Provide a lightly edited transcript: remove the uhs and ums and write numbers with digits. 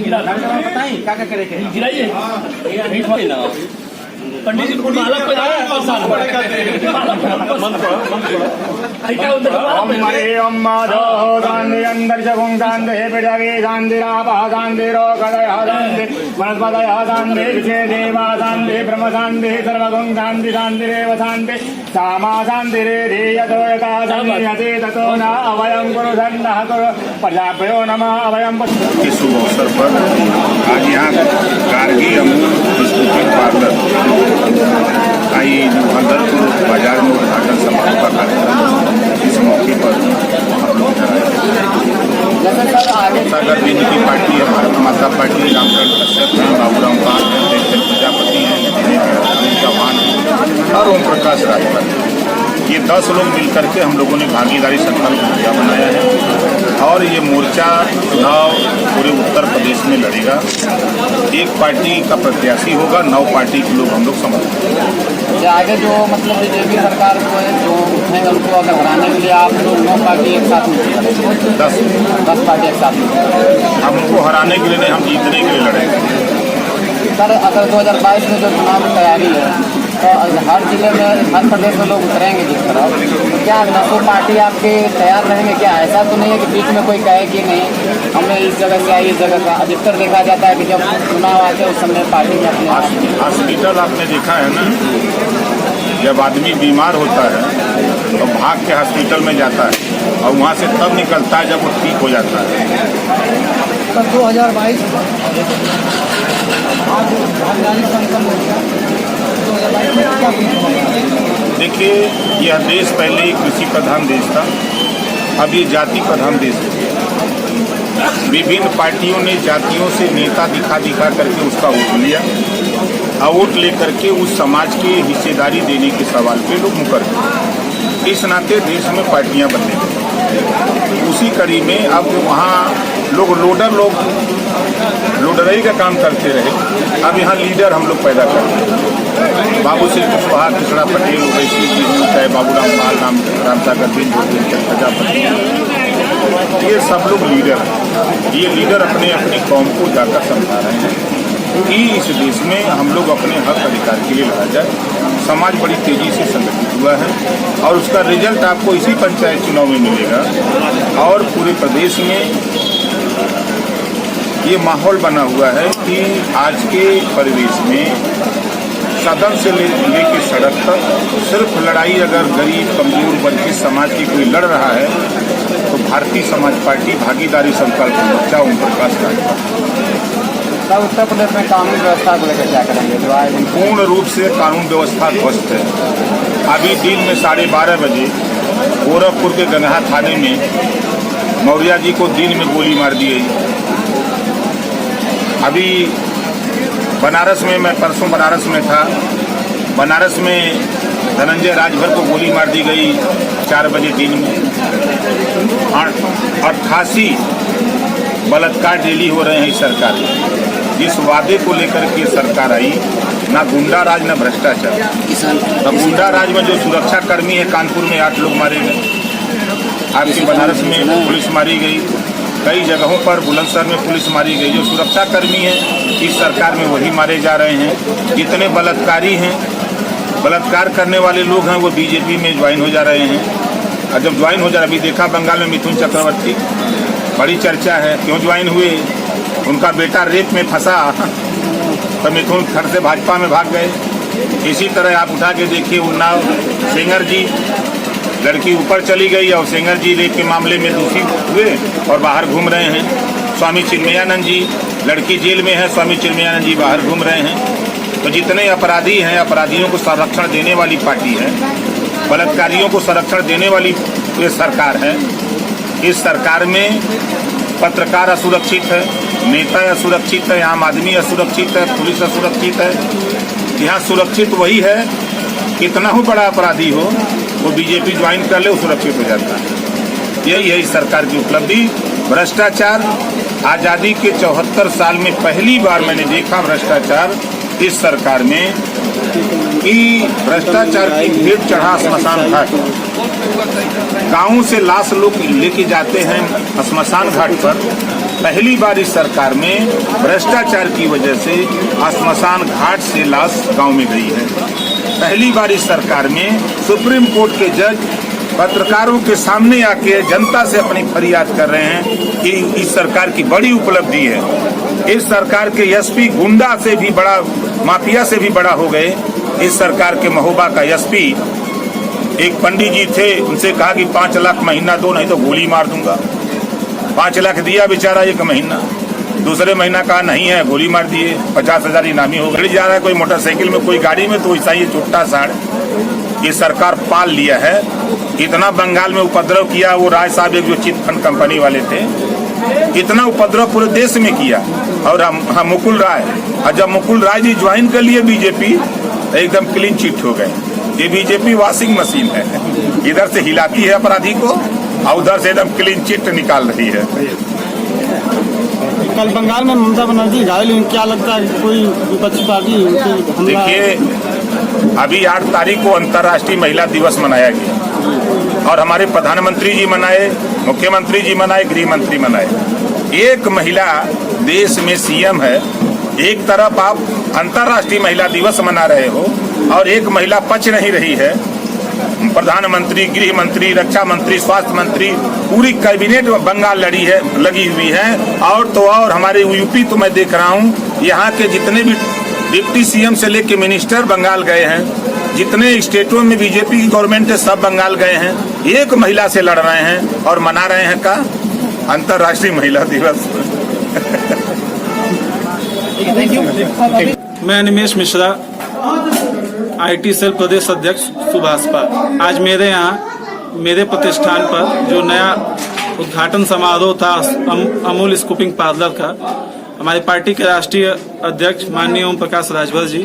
क्या करेंगे गिराइए पंडित जी को माला पे हरे ओम माधव गांधी अंदर जगों गांधी बेड़ागे गांधी रापा गांधी रोगदय गांधी वनस्पतय गांधी विजय देवा गांधी ब्रह्म गांधी सर्वगुं गांधी गांधी रेव गांधी सामा गांधी रे रे यतो यथा संयते ततो न अवयं कुरु धन्नः कुरु प्रजाभ्यो नमः अवयं। इस शुभ अवसर पर आज यहाँ गार्गी अमूल बिस्कुट पार्लर आई भगतपुर बाजार में उद्घाटन समारोह का कार्यक्रम। इस मौके पर हम लोग सागर बीजेपी पार्टी है, भारत माता पार्टी, रामचंद्र कश्यप हैं, बाबूराम पाल हैं, देवचंद प्रजापति हैं, अनिल चौहान हैं और ओम प्रकाश राजभर। ये 10 लोग मिलकर के हम लोगों ने भागीदारी संकल्प मोर्चा बनाया है और ये मोर्चा चुनाव पूरे उत्तर प्रदेश में लड़ेगा। एक पार्टी का प्रत्याशी होगा, 9 पार्टी के लोग हम लोग समझते हैं। आगे जो मतलब बीजेपी सरकार को जो उठेंगे उनको अगर हराने के लिए आप लोग 9 पार्टी एक साथ में 10 पार्टी एक साथ में हम उनको हराने के लिए नहीं, हम जीतने के लिए लड़ेंगे। सर अगर 2022 में जो चुनाव की तैयारी है तो हर जिले में हर प्रदेश में लोग उतरेंगे जिस तरह, तो क्या 9 पार्टी आपके तैयार रहेंगे? क्या ऐसा तो नहीं है कि बीच में कोई कहे कि नहीं हमने इस जगह से आई इस जगह का? अधिकतर देखा जाता है कि जब चुनाव आते हैं उस समय पार्टी में अपने हॉस्पिटल आपने देखा है ना, जब आदमी बीमार होता है तो भाग के हॉस्पिटल में जाता है और वहाँ से तब निकलता है जब वो ठीक हो जाता है। सर 2022 देखिए, यह देश पहले ही कृषि प्रधान देश था, अब ये जाति प्रधान देश है। विभिन्न पार्टियों ने जातियों से नेता दिखा करके उसका वोट लिया और वोट लेकर के उस समाज के हिस्सेदारी देने के सवाल पे लोग मुकर गए। इस नाते देश में पार्टियां बनने लगी। उसी कड़ी में अब वहाँ लोग लोडरई का काम करते रहे, अब यहाँ लीडर हम लोग पैदा कर रहे हैं। बाबू श्री कुशवाहा, कृष्णा पटेल, ओवैसी जी, चाहे बाबूराम पाल, रामसागर बिंद, प्रजापति, ये सब लोग लीडर हैं। ये लीडर अपने अपनी कौम को जाकर समझा रहे हैं कि इस देश में हम लोग अपने हक अधिकार के लिए लड़ा जाए। समाज बड़ी तेजी से संगठित हुआ है और उसका रिजल्ट आपको इसी पंचायत चुनाव में मिलेगा। और पूरे प्रदेश में ये माहौल बना हुआ है कि आज के परिवेश में सदन से लेकर सड़क तक सिर्फ लड़ाई अगर गरीब कमजोर वर्ग समाज की कोई लड़ रहा है तो भारतीय समाज पार्टी भागीदारी संकल्प मोर्चा ओम प्रकाश राजभर। उत्तर प्रदेश में कानून व्यवस्था को लेकर क्या करेंगे? पूर्ण रूप से कानून व्यवस्था ध्वस्त है। अभी दिन में 12:30 बजे गोरखपुर के गंगहा थाने में मौर्या जी को दिन में गोली मार दी गई। अभी बनारस में, मैं परसों बनारस में था, बनारस में धनंजय राजभर को गोली मार दी गई 4 बजे दिन में। 88 बलात्कार डेली हो रहे हैं इस सरकार में। जिस वादे को लेकर के सरकार आई, ना गुंडा राज ना भ्रष्टाचार। अब गुंडा राज में जो सुरक्षा कर्मी है, कानपुर में 8 लोग मारे गए, आपकी बनारस में पुलिस मारी गई, कई जगहों पर बुलंदशहर में पुलिस मारी गई। जो सुरक्षा कर्मी हैं इस सरकार में वही मारे जा रहे हैं। जितने बलात्कारी हैं, बलात्कार करने वाले लोग हैं, वो बीजेपी में ज्वाइन हो जा रहे हैं। और जब ज्वाइन हो जा रहे, अभी देखा बंगाल में मिथुन चक्रवर्ती, बड़ी चर्चा है, क्यों ज्वाइन हुए? उनका बेटा रेप में फंसा तो मिथुन घर से भाजपा में भाग गए। इसी तरह आप उठा के देखिए, उन्नाव सेंगर जी, लड़की ऊपर चली गई और सेंगर जी रेप के मामले में दोषी हुए और बाहर घूम रहे हैं। स्वामी चिन्मयानंद जी, लड़की जेल में है, स्वामी चिन्मयानंद जी बाहर घूम रहे हैं। तो जितने अपराधी हैं, अपराधियों को संरक्षण देने वाली पार्टी है, बलात्कारियों को संरक्षण देने वाली ये सरकार है। इस सरकार में पत्रकार असुरक्षित है, नेता असुरक्षित है, आम आदमी असुरक्षित है, पुलिस असुरक्षित है। यहाँ सुरक्षित वही है, कितना ही बड़ा अपराधी हो वो बीजेपी ज्वाइन कर ले, वो सुरक्षित हो जाता है। यही है इस सरकार की उपलब्धि। भ्रष्टाचार, आज़ादी के 74 साल में पहली बार मैंने देखा भ्रष्टाचार इस सरकार में, कि भ्रष्टाचार की भेंट चढ़ा स्मशान घाट। गाँव से लाश लोग लेके जाते हैं स्मशान घाट पर, पहली बार इस सरकार में भ्रष्टाचार की वजह से श्मशान घाट से लाश गांव में गई है। पहली बार इस सरकार में सुप्रीम कोर्ट के जज पत्रकारों के सामने आके जनता से अपनी फरियाद कर रहे हैं कि इस सरकार की बड़ी उपलब्धि है। इस सरकार के एसपी गुंडा से भी बड़ा, माफिया से भी बड़ा हो गए। इस सरकार के महोबा का एसपी, एक पंडित जी थे, उनसे कहा कि 5 लाख महीना दो नहीं तो गोली मार दूंगा। 5 लाख दिया बेचारा 1 महीना, दूसरे महीना कहा नहीं है, गोली मार दिए। 50,000 इनामी हो गए। जा रहा है कोई मोटरसाइकिल में, कोई गाड़ी में, तो ऐसा ही छोटा साड़ ये सरकार पाल लिया है। इतना बंगाल में उपद्रव किया, वो राय साहब एक जो चिट फंड कंपनी वाले थे, इतना उपद्रव पूरे देश में किया। और हम मुकुल राय, और जब मुकुल राय जी ज्वाइन कर लिए बीजेपी, एकदम क्लीन चिट हो गए। ये बीजेपी वॉशिंग मशीन है, इधर से हिलाती है अपराधी को और उधर से एकदम क्लीन चिट निकाल रही है। कल बंगाल में ममता बनर्जी घायल हुई, क्या लगता है कोई विपक्षी पार्टी? देखिए, अभी 8 तारीख को अंतर्राष्ट्रीय महिला दिवस मनाया गया और हमारे प्रधानमंत्री जी मनाए, मुख्यमंत्री जी मनाए, गृह मंत्री मनाए। एक महिला देश में सीएम है, एक तरफ आप अंतर्राष्ट्रीय महिला दिवस मना रहे हो और एक महिला पच नहीं रही है। प्रधानमंत्री, गृह मंत्री, रक्षा मंत्री, स्वास्थ्य मंत्री, पूरी कैबिनेट बंगाल लगी हुई है। और तो और हमारे यूपी तो मैं देख रहा हूँ, यहाँ के जितने भी डिप्टी सीएम से लेके मिनिस्टर बंगाल गए हैं, जितने स्टेटों में बीजेपी की गवर्नमेंट है सब बंगाल गए हैं, एक महिला से लड़ रहे हैं और मना रहे हैं का अंतर्राष्ट्रीय महिला दिवस। मैं निमेश मिश्रा, आईटी सेल प्रदेश अध्यक्ष सुभाषपा। आज मेरे यहाँ मेरे प्रतिष्ठान पर जो नया उद्घाटन समारोह था अमूल स्कूपिंग पार्लर का, हमारी पार्टी के राष्ट्रीय अध्यक्ष माननीय ओम प्रकाश राजभर जी